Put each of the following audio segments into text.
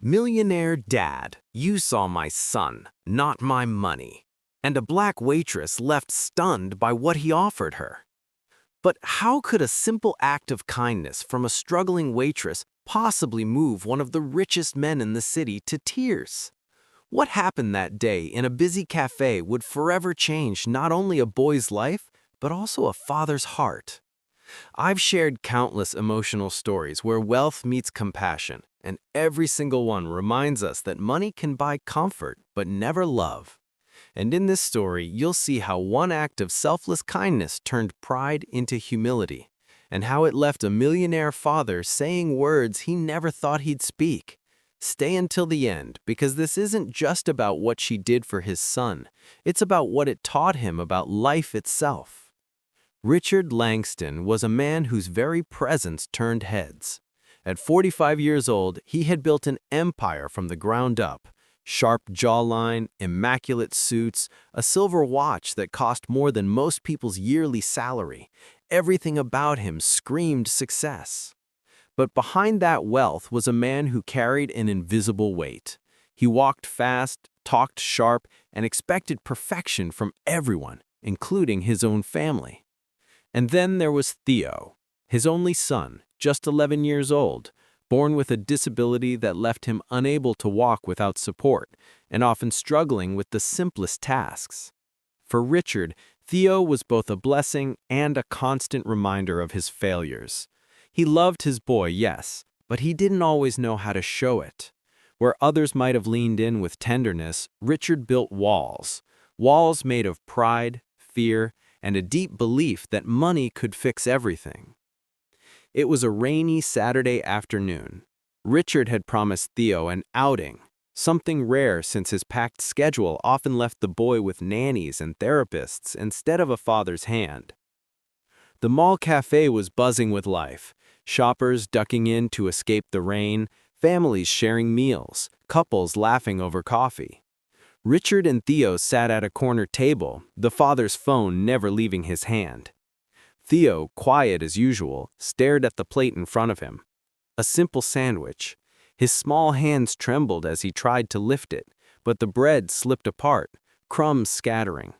Millionaire dad, you saw my son, not my money. And a black waitress left stunned by what he offered her. But how could a simple act of kindness from a struggling waitress possibly move one of the richest men in the city to tears? What happened that day in a busy cafe would forever change not only a boy's life, but also a father's heart. I've shared countless emotional stories where wealth meets compassion, and every single one reminds us that money can buy comfort, but never love. And in this story, you'll see how one act of selfless kindness turned pride into humility, and how it left a millionaire father saying words he never thought he'd speak. Stay until the end, because this isn't just about what she did for his son, it's about what it taught him about life itself. Richard Langston was a man whose very presence turned heads. At 45 years old, he had built an empire from the ground up. Sharp jawline, immaculate suits, a silver watch that cost more than most people's yearly salary. Everything about him screamed success. But behind that wealth was a man who carried an invisible weight. He walked fast, talked sharp, and expected perfection from everyone, including his own family. And then there was Theo, his only son, just 11 years old, born with a disability that left him unable to walk without support, and often struggling with the simplest tasks. For Richard, Theo was both a blessing and a constant reminder of his failures. He loved his boy, yes, but he didn't always know how to show it. Where others might have leaned in with tenderness, Richard built walls. Walls made of pride, fear, and a deep belief that money could fix everything. It was a rainy Saturday afternoon. Richard had promised Theo an outing, something rare since his packed schedule often left the boy with nannies and therapists instead of a father's hand. The mall cafe was buzzing with life, shoppers ducking in to escape the rain, families sharing meals, couples laughing over coffee. Richard and Theo sat at a corner table, the father's phone never leaving his hand. Theo, quiet as usual, stared at the plate in front of him. A simple sandwich. His small hands trembled as he tried to lift it, but the bread slipped apart, crumbs scattering.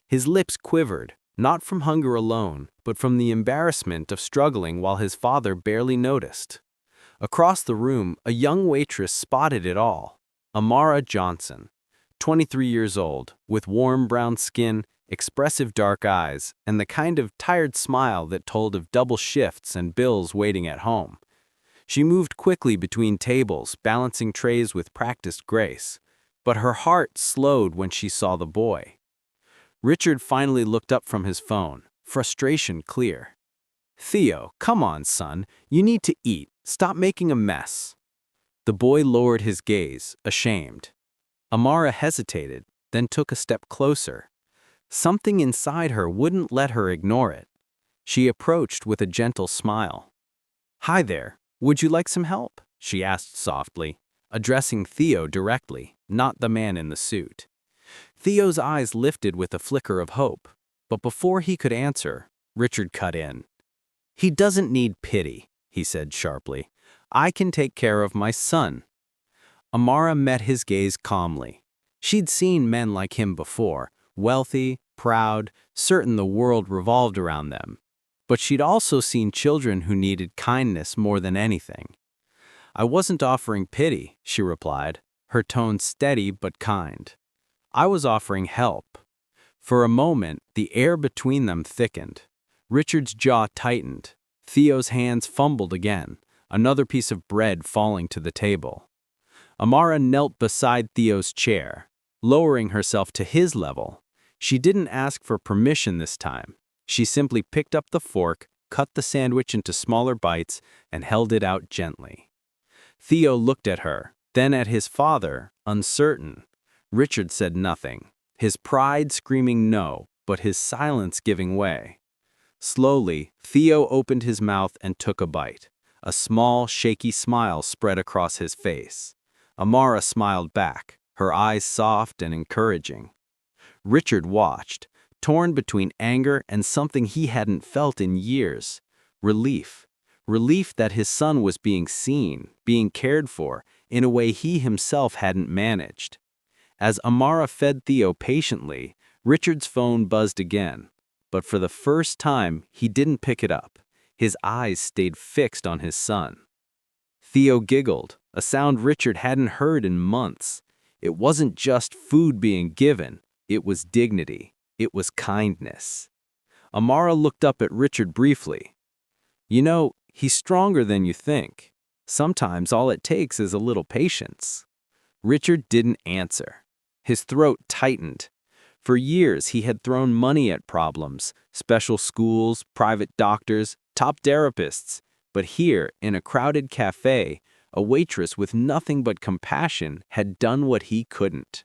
His lips quivered, not from hunger alone, but from the embarrassment of struggling while his father barely noticed. Across the room, a young waitress spotted it all. Amara Johnson, 23 years old, with warm brown skin, expressive dark eyes, and the kind of tired smile that told of double shifts and bills waiting at home. She moved quickly between tables, balancing trays with practiced grace, but her heart slowed when she saw the boy. Richard finally looked up from his phone, frustration clear. "Theo, come on, son, you need to eat. Stop making a mess." The boy lowered his gaze, ashamed. Amara hesitated, then took a step closer. Something inside her wouldn't let her ignore it. She approached with a gentle smile. "Hi there, would you like some help?" she asked softly, addressing Theo directly, not the man in the suit. Theo's eyes lifted with a flicker of hope, but before he could answer, Richard cut in. "He doesn't need pity," he said sharply. "I can take care of my son." Amara met his gaze calmly. She'd seen men like him before, wealthy, proud, certain the world revolved around them. But she'd also seen children who needed kindness more than anything. "I wasn't offering pity," she replied, her tone steady but kind. "I was offering help." For a moment, the air between them thickened. Richard's jaw tightened. Theo's hands fumbled again, another piece of bread falling to the table. Amara knelt beside Theo's chair, lowering herself to his level. She didn't ask for permission this time. She simply picked up the fork, cut the sandwich into smaller bites, and held it out gently. Theo looked at her, then at his father, uncertain. Richard said nothing, his pride screaming no, but his silence giving way. Slowly, Theo opened his mouth and took a bite. A small, shaky smile spread across his face. Amara smiled back, her eyes soft and encouraging. Richard watched, torn between anger and something he hadn't felt in years. Relief. Relief that his son was being seen, being cared for, in a way he himself hadn't managed. As Amara fed Theo patiently, Richard's phone buzzed again. But for the first time, he didn't pick it up. His eyes stayed fixed on his son. Theo giggled, a sound Richard hadn't heard in months. It wasn't just food being given, it was dignity. It was kindness. Amara looked up at Richard briefly. You know, he's stronger than you think. Sometimes all it takes is a little patience. Richard didn't answer. His throat tightened. For years, he had thrown money at problems, special schools, private doctors, top therapists. But here, in a crowded cafe, a waitress with nothing but compassion had done what he couldn't.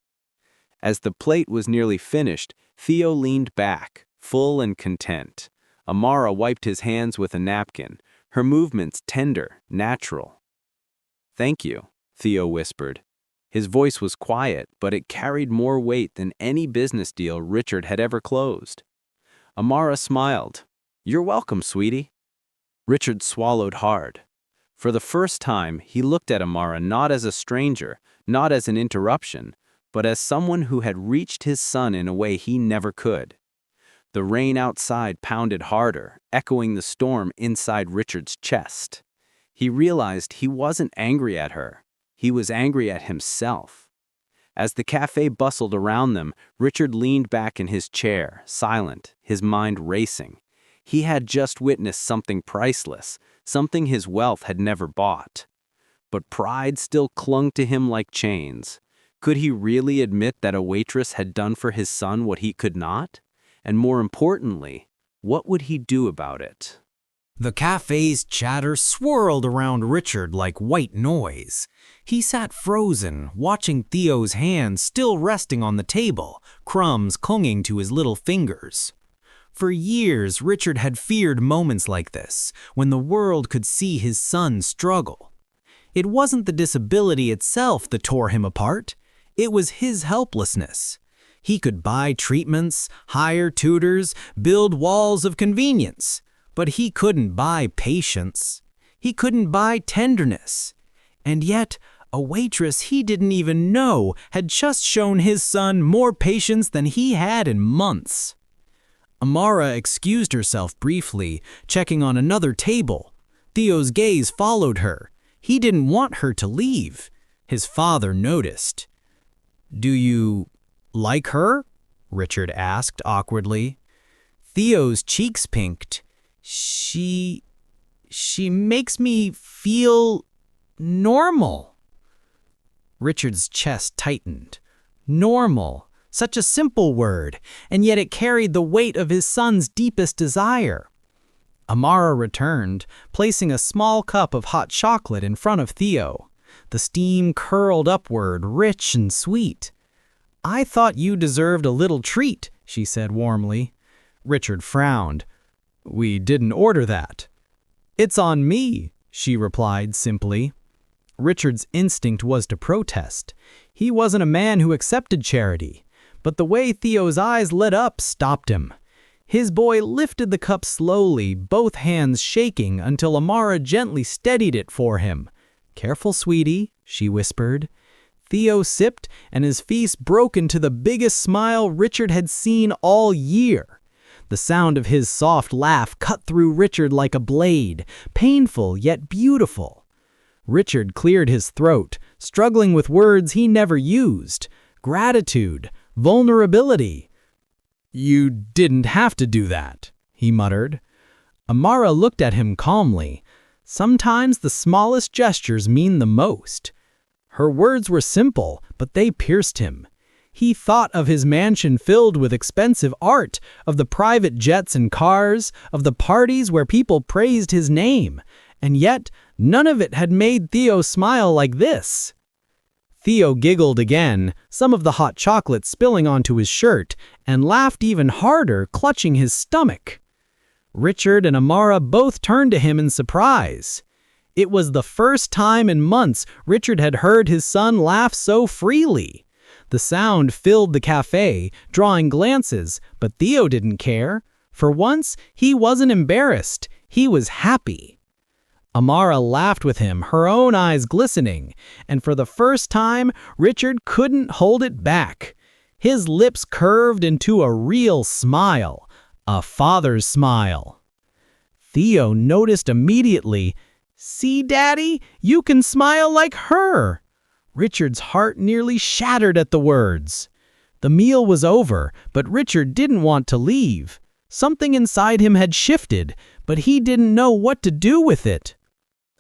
As the plate was nearly finished, Theo leaned back, full and content. Amara wiped his hands with a napkin, her movements tender, natural. "Thank you," Theo whispered. His voice was quiet, but it carried more weight than any business deal Richard had ever closed. Amara smiled. "You're welcome, sweetie." Richard swallowed hard. For the first time, he looked at Amara not as a stranger, not as an interruption, but as someone who had reached his son in a way he never could. The rain outside pounded harder, echoing the storm inside Richard's chest. He realized he wasn't angry at her. He was angry at himself. As the cafe bustled around them, Richard leaned back in his chair, silent, his mind racing. He had just witnessed something priceless, something his wealth had never bought. But pride still clung to him like chains. Could he really admit that a waitress had done for his son what he could not? And more importantly, what would he do about it? The cafe's chatter swirled around Richard like white noise. He sat frozen, watching Theo's hand still resting on the table, crumbs clinging to his little fingers. For years, Richard had feared moments like this, when the world could see his son struggle. It wasn't the disability itself that tore him apart. It was his helplessness. He could buy treatments, hire tutors, build walls of convenience. But he couldn't buy patience. He couldn't buy tenderness. And yet, a waitress he didn't even know had just shown his son more patience than he had in months. Amara excused herself briefly, checking on another table. Theo's gaze followed her. He didn't want her to leave. His father noticed. "Do you like her?" Richard asked awkwardly. Theo's cheeks pinked. She makes me feel normal." Richard's chest tightened. Normal. Such a simple word, and yet it carried the weight of his son's deepest desire. Amara returned, placing a small cup of hot chocolate in front of Theo. The steam curled upward, rich and sweet. "I thought you deserved a little treat," she said warmly. Richard frowned. "We didn't order that." "It's on me," she replied simply. Richard's instinct was to protest. He wasn't a man who accepted charity. But the way Theo's eyes lit up stopped him. His boy lifted the cup slowly, both hands shaking, until Amara gently steadied it for him. "Careful, sweetie," she whispered. Theo sipped, and his face broke into the biggest smile Richard had seen all year. The sound of his soft laugh cut through Richard like a blade, painful yet beautiful. Richard cleared his throat, struggling with words he never used. Gratitude, vulnerability. "You didn't have to do that," he muttered. Amara looked at him calmly. Sometimes the smallest gestures mean the most. Her words were simple, but they pierced him. He thought of his mansion filled with expensive art, of the private jets and cars, of the parties where people praised his name, and yet none of it had made Theo smile like this. Theo giggled again, some of the hot chocolate spilling onto his shirt, and laughed even harder, clutching his stomach. Richard and Amara both turned to him in surprise. It was the first time in months Richard had heard his son laugh so freely. The sound filled the cafe, drawing glances, but Theo didn't care. For once, he wasn't embarrassed. He was happy. Amara laughed with him, her own eyes glistening, and for the first time, Richard couldn't hold it back. His lips curved into a real smile, a father's smile. Theo noticed immediately, "See, Daddy, you can smile like her." Richard's heart nearly shattered at the words. The meal was over, but Richard didn't want to leave. Something inside him had shifted, but he didn't know what to do with it.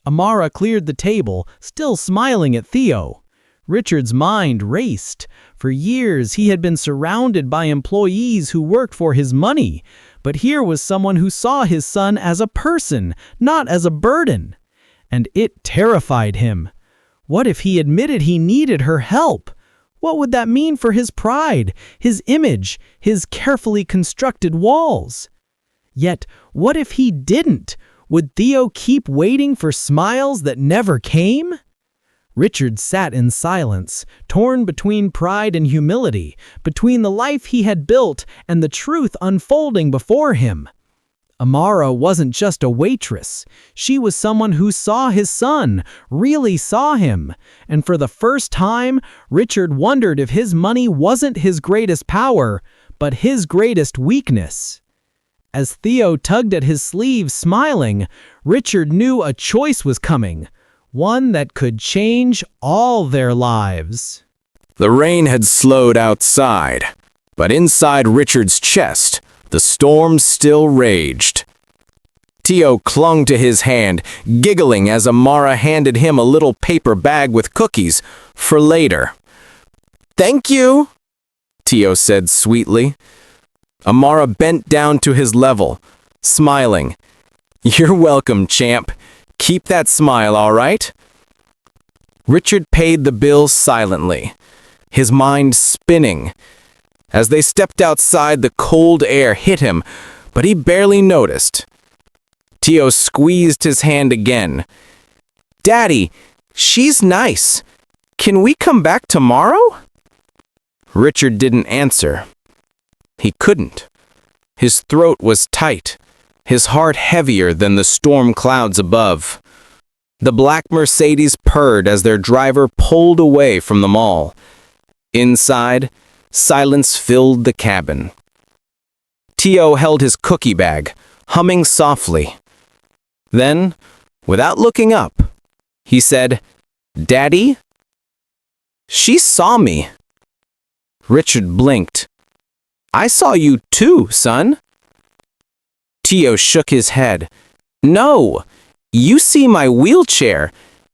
Amara cleared the table, still smiling at Theo. Richard's mind raced. For years, he had been surrounded by employees who worked for his money, but here was someone who saw his son as a person, not as a burden. And it terrified him. What if he admitted he needed her help? What would that mean for his pride, his image, his carefully constructed walls? Yet, what if he didn't? Would Theo keep waiting for smiles that never came? Richard sat in silence, torn between pride and humility, between the life he had built and the truth unfolding before him. Amara wasn't just a waitress. She was someone who saw his son, really saw him. And for the first time, Richard wondered if his money wasn't his greatest power, but his greatest weakness. As Theo tugged at his sleeve, smiling, Richard knew a choice was coming, one that could change all their lives. The rain had slowed outside, but inside Richard's chest, the storm still raged. Theo clung to his hand, giggling as Amara handed him a little paper bag with cookies for later. "Thank you," Theo said sweetly. Amara bent down to his level, smiling. "You're welcome, champ. Keep that smile, all right?" Richard paid the bill silently, his mind spinning. As they stepped outside, the cold air hit him, but he barely noticed. Theo squeezed his hand again. "Daddy, she's nice. Can we come back tomorrow?" Richard didn't answer. He couldn't. His throat was tight, his heart heavier than the storm clouds above. The black Mercedes purred as their driver pulled away from the mall. Inside, silence filled the cabin. Theo held his cookie bag, humming softly. Then, without looking up, he said, "Daddy?" "She saw me." Richard blinked. "I saw you too, son." Theo shook his head. "No, you see my wheelchair.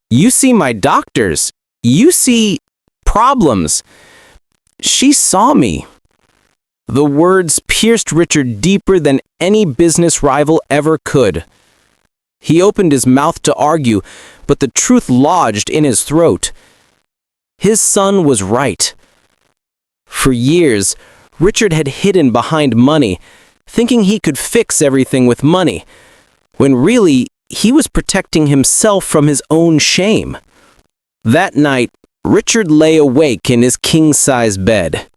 You see my doctors. You see problems. She saw me." The words pierced Richard deeper than any business rival ever could. He opened his mouth to argue, but the truth lodged in his throat. His son was right. For years, Richard had hidden behind money, thinking he could fix everything with money, when really he was protecting himself from his own shame. That night, Richard lay awake in his king-size bed.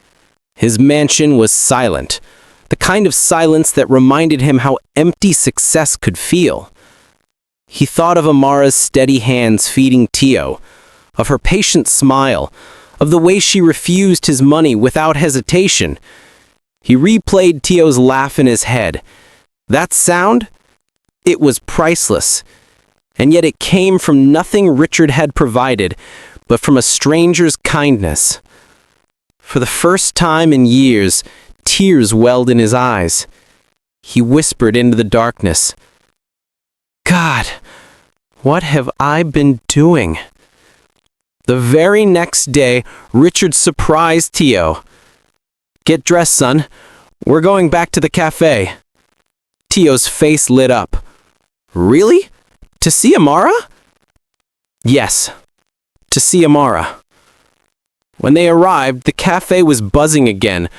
His mansion was silent, the kind of silence that reminded him how empty success could feel. He thought of Amara's steady hands feeding Theo, of her patient smile, of the way she refused his money without hesitation. He replayed Theo's laugh in his head. That sound? It was priceless. And yet it came from nothing Richard had provided, but from a stranger's kindness. For the first time in years, tears welled in his eyes. He whispered into the darkness, "God, what have I been doing?" The very next day, Richard surprised Theo. "Get dressed, son. We're going back to the cafe." Theo's face lit up. "Really? To see Amara?" "Yes, to see Amara." When they arrived, the cafe was buzzing again.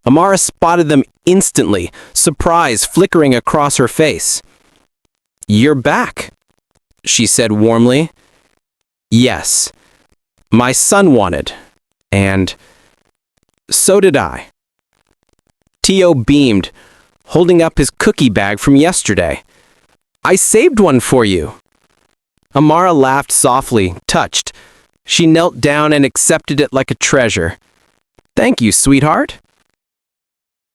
Amara spotted them instantly, surprise flickering across her face. "You're back," she said warmly. "Yes. My son wanted, and so did I." Theo beamed, holding up his cookie bag from yesterday. "I saved one for you." Amara laughed softly, touched. She knelt down and accepted it like a treasure. "Thank you, sweetheart."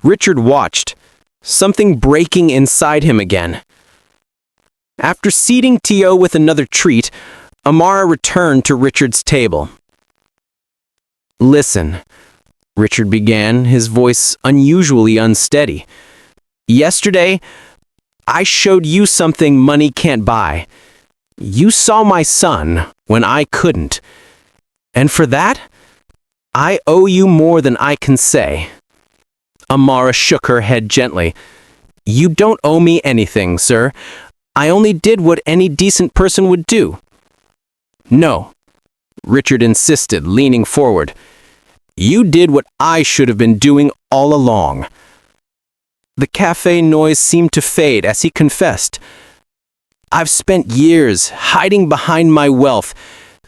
Richard watched, something breaking inside him again. After seating Tio with another treat, Amara returned to Richard's table. "Listen," Richard began, his voice unusually unsteady. "Yesterday, I showed you something money can't buy. You saw my son when I couldn't. And for that, I owe you more than I can say." Amara shook her head gently. "You don't owe me anything, sir. I only did what any decent person would do." "No," Richard insisted, leaning forward. "You did what I should have been doing all along." The cafe noise seemed to fade as he confessed. "I've spent years hiding behind my wealth,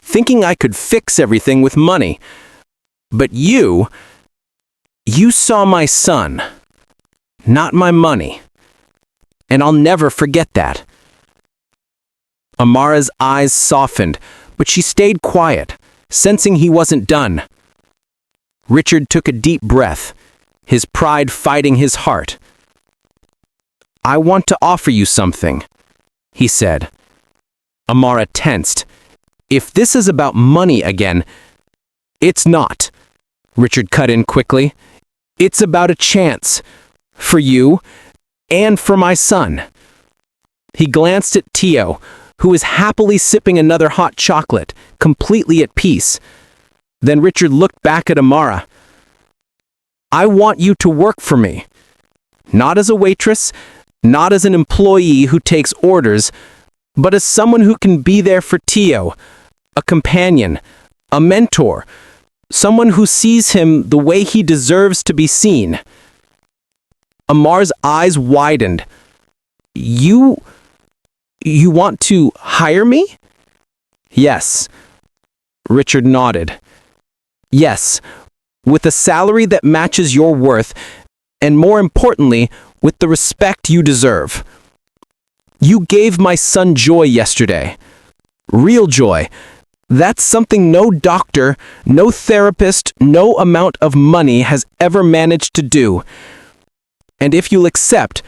thinking I could fix everything with money. But you saw my son, not my money. And I'll never forget that." Amara's eyes softened, but she stayed quiet, sensing he wasn't done. Richard took a deep breath, his pride fighting his heart. "I want to offer you something," he said. Amara tensed. "If this is about money again—" "It's not," Richard cut in quickly. "It's about a chance. For you, and for my son." He glanced at Tio, who was happily sipping another hot chocolate, completely at peace. Then Richard looked back at Amara. "I want you to work for me. Not as a waitress, not as an employee who takes orders, but as someone who can be there for Tio, a companion, a mentor, someone who sees him the way he deserves to be seen." Amar's eyes widened. You want to hire me?" "Yes." Richard nodded. "Yes, with a salary that matches your worth, and more importantly, with the respect you deserve. You gave my son joy yesterday. Real joy. That's something no doctor, no therapist, no amount of money has ever managed to do. And if you'll accept,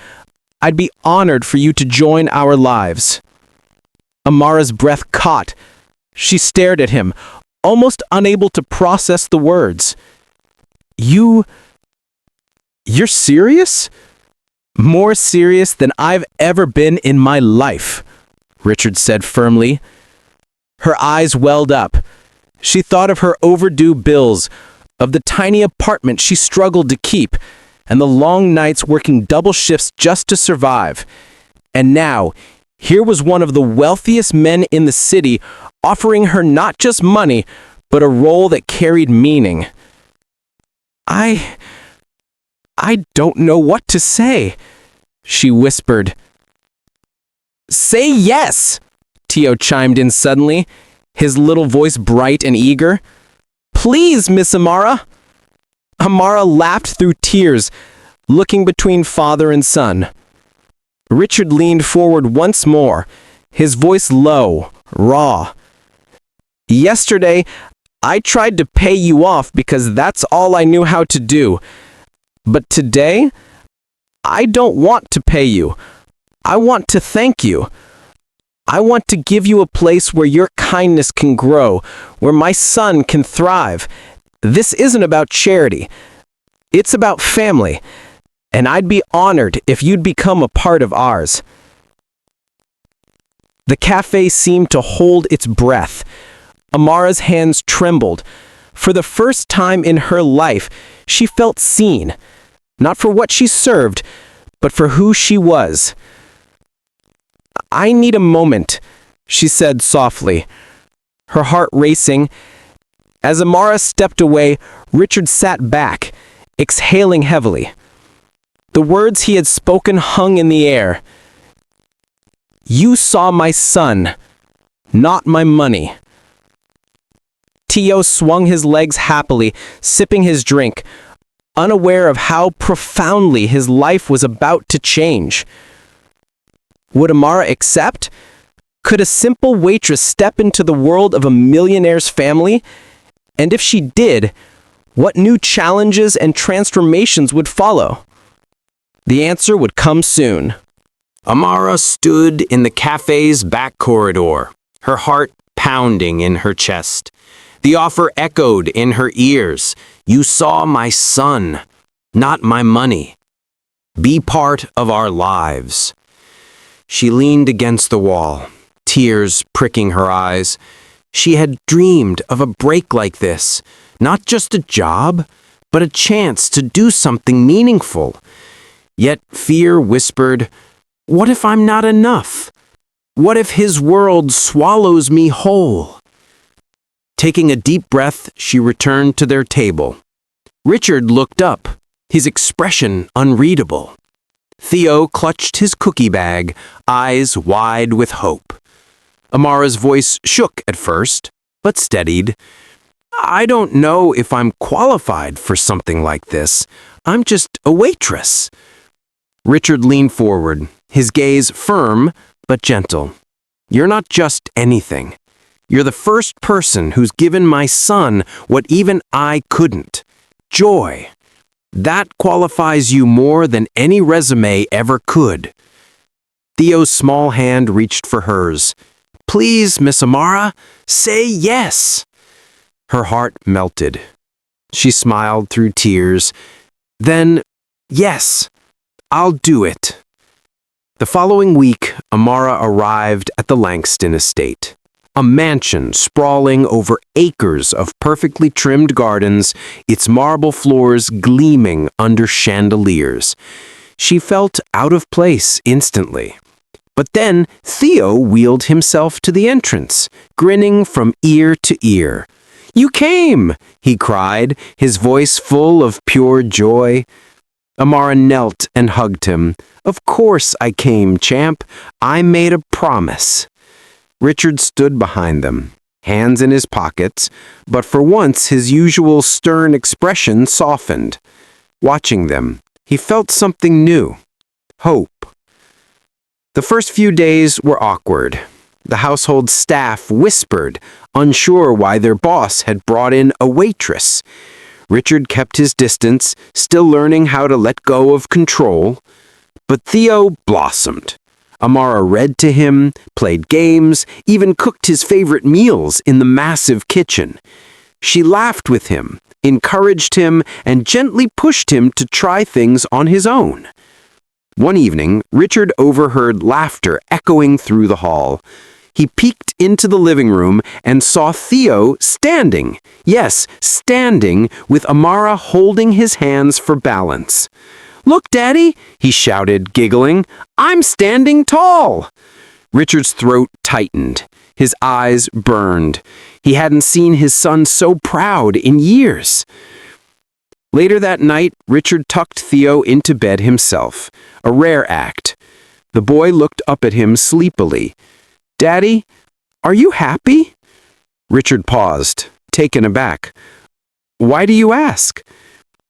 I'd be honored for you to join our lives." Amara's breath caught. She stared at him, almost unable to process the words. You're serious?" "More serious than I've ever been in my life," Richard said firmly. Her eyes welled up. She thought of her overdue bills, of the tiny apartment she struggled to keep, and the long nights working double shifts just to survive. And now, here was one of the wealthiest men in the city offering her not just money, but a role that carried meaning. I don't know what to say," she whispered. "Say yes!" Tio chimed in suddenly, his little voice bright and eager. "Please, Miss Amara." Amara laughed through tears, looking between father and son. Richard leaned forward once more, his voice low, raw. "Yesterday, I tried to pay you off because that's all I knew how to do. But today, I don't want to pay you. I want to thank you. I want to give you a place where your kindness can grow, where my son can thrive. This isn't about charity. It's about family, and I'd be honored if you'd become a part of ours." The cafe seemed to hold its breath. Amara's hands trembled. For the first time in her life, she felt seen, not for what she served, but for who she was. "I need a moment," she said softly, her heart racing. As Amara stepped away, Richard sat back, exhaling heavily. The words he had spoken hung in the air. "You saw my son, not my money." Tio swung his legs happily, sipping his drink, unaware of how profoundly his life was about to change. Would Amara accept? Could a simple waitress step into the world of a millionaire's family? And if she did, what new challenges and transformations would follow? The answer would come soon. Amara stood in the cafe's back corridor, her heart pounding in her chest. The offer echoed in her ears. You saw my son, not my money. Be part of our lives. She leaned against the wall, tears pricking her eyes. She had dreamed of a break like this, not just a job, but a chance to do something meaningful. Yet fear whispered, what if I'm not enough? What if his world swallows me whole? Taking a deep breath, she returned to their table. Richard looked up, his expression unreadable. Theo clutched his cookie bag, eyes wide with hope. Amara's voice shook at first, but steadied. I don't know if I'm qualified for something like this. I'm just a waitress. Richard leaned forward, his gaze firm but gentle. You're not just anything. You're the first person who's given my son what even I couldn't. Joy. That qualifies you more than any resume ever could. Theo's small hand reached for hers. Please, Miss Amara, say yes. Her heart melted. She smiled through tears. Then, yes, I'll do it. The following week, Amara arrived at the Langston estate, a mansion sprawling over acres of perfectly trimmed gardens, its marble floors gleaming under chandeliers. She felt out of place instantly. But then Theo wheeled himself to the entrance, grinning from ear to ear. You came, he cried, his voice full of pure joy. Amara knelt and hugged him. Of course I came, champ. I made a promise. Richard stood behind them, hands in his pockets, but for once his usual stern expression softened. Watching them, he felt something new. Hope. The first few days were awkward. The household staff whispered, unsure why their boss had brought in a waitress. Richard kept his distance, still learning how to let go of control. But Theo blossomed. Amara read to him, played games, even cooked his favorite meals in the massive kitchen. She laughed with him, encouraged him, and gently pushed him to try things on his own. One evening, Richard overheard laughter echoing through the hall. He peeked into the living room and saw Theo standing, yes, standing, with Amara holding his hands for balance. Look, Daddy, he shouted, giggling. I'm standing tall. Richard's throat tightened. His eyes burned. He hadn't seen his son so proud in years. Later that night, Richard tucked Theo into bed himself, a rare act. The boy looked up at him sleepily. Daddy, are you happy? Richard paused, taken aback. Why do you ask?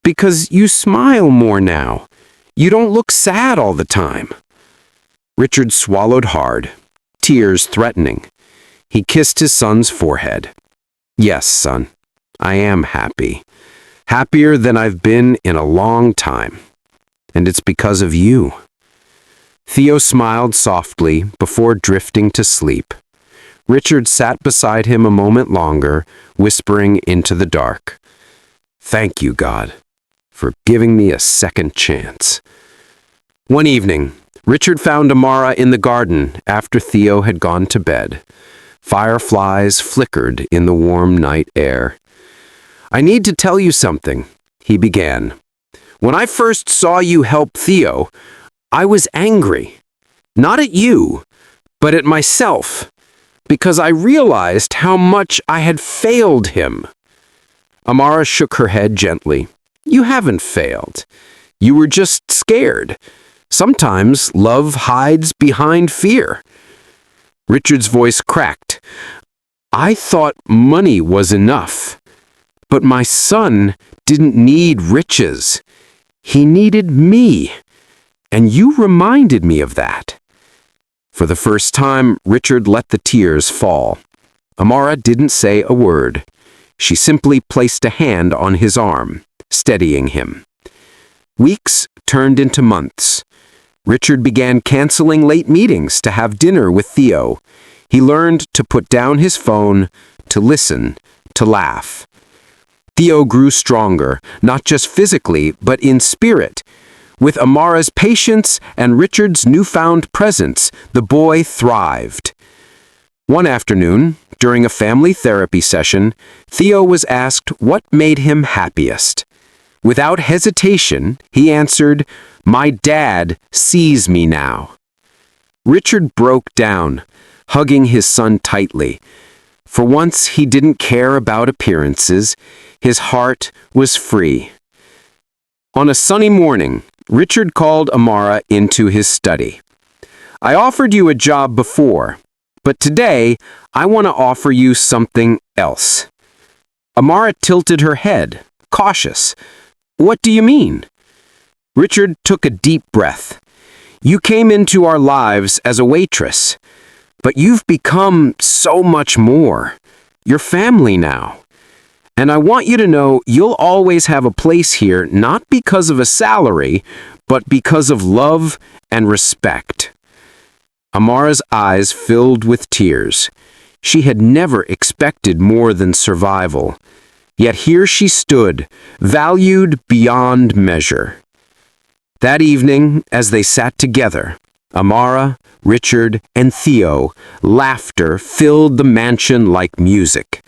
Because you smile more now. You don't look sad all the time. Richard swallowed hard, tears threatening. He kissed his son's forehead. Yes, son, I am happy. Happier than I've been in a long time. And it's because of you. Theo smiled softly before drifting to sleep. Richard sat beside him a moment longer, whispering into the dark. Thank you, God, for giving me a second chance. One evening, Richard found Amara in the garden after Theo had gone to bed. Fireflies flickered in the warm night air. I need to tell you something, he began. When I first saw you help Theo, I was angry. Not at you, but at myself, because I realized how much I had failed him. Amara shook her head gently. You haven't failed. You were just scared. Sometimes love hides behind fear. Richard's voice cracked. I thought money was enough. But my son didn't need riches. He needed me. And you reminded me of that. For the first time, Richard let the tears fall. Amara didn't say a word. She simply placed a hand on his arm, steadying him. Weeks turned into months. Richard began canceling late meetings to have dinner with Theo. He learned to put down his phone, to listen, to laugh. Theo grew stronger, not just physically, but in spirit. With Amara's patience and Richard's newfound presence, the boy thrived. One afternoon, during a family therapy session, Theo was asked what made him happiest. Without hesitation, he answered, "My dad sees me now." Richard broke down, hugging his son tightly. For once, he didn't care about appearances. His heart was free. On a sunny morning, Richard called Amara into his study. "I offered you a job before, but today I want to offer you something else." Amara tilted her head, cautious. "What do you mean?" Richard took a deep breath. "You came into our lives as a waitress, but you've become so much more. You're family now. And I want you to know you'll always have a place here, not because of a salary, but because of love and respect." Amara's eyes filled with tears. She had never expected more than survival. Yet here she stood, valued beyond measure. That evening, as they sat together, Amara, Richard, and Theo, laughter filled the mansion like music.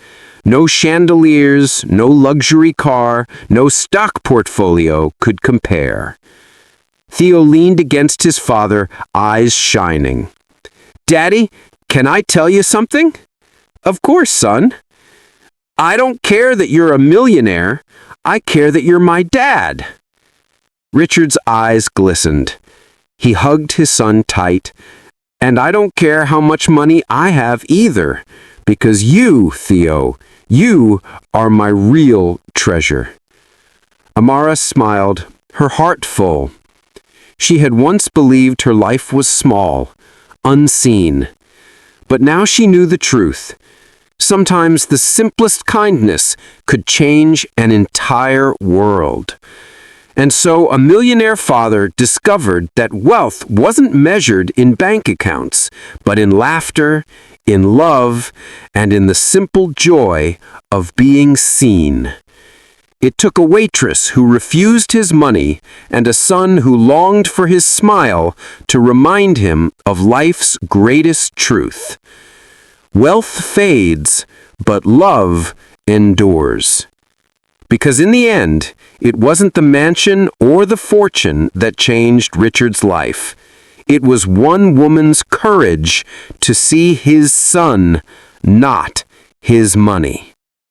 No chandeliers, no luxury car, no stock portfolio could compare. Theo leaned against his father, eyes shining. "Daddy, can I tell you something?" "Of course, son." "I don't care that you're a millionaire. I care that you're my dad." Richard's eyes glistened. He hugged his son tight. "And I don't care how much money I have either, because you, Theo, you are my real treasure." Amara smiled, her heart full. She had once believed her life was small, unseen. But now she knew the truth. Sometimes the simplest kindness could change an entire world. And so a millionaire father discovered that wealth wasn't measured in bank accounts, but in laughter, in love, and in the simple joy of being seen. It took a waitress who refused his money and a son who longed for his smile to remind him of life's greatest truth. Wealth fades, but love endures. Because in the end, it wasn't the mansion or the fortune that changed Richard's life. It was one woman's courage to see his son, not his money.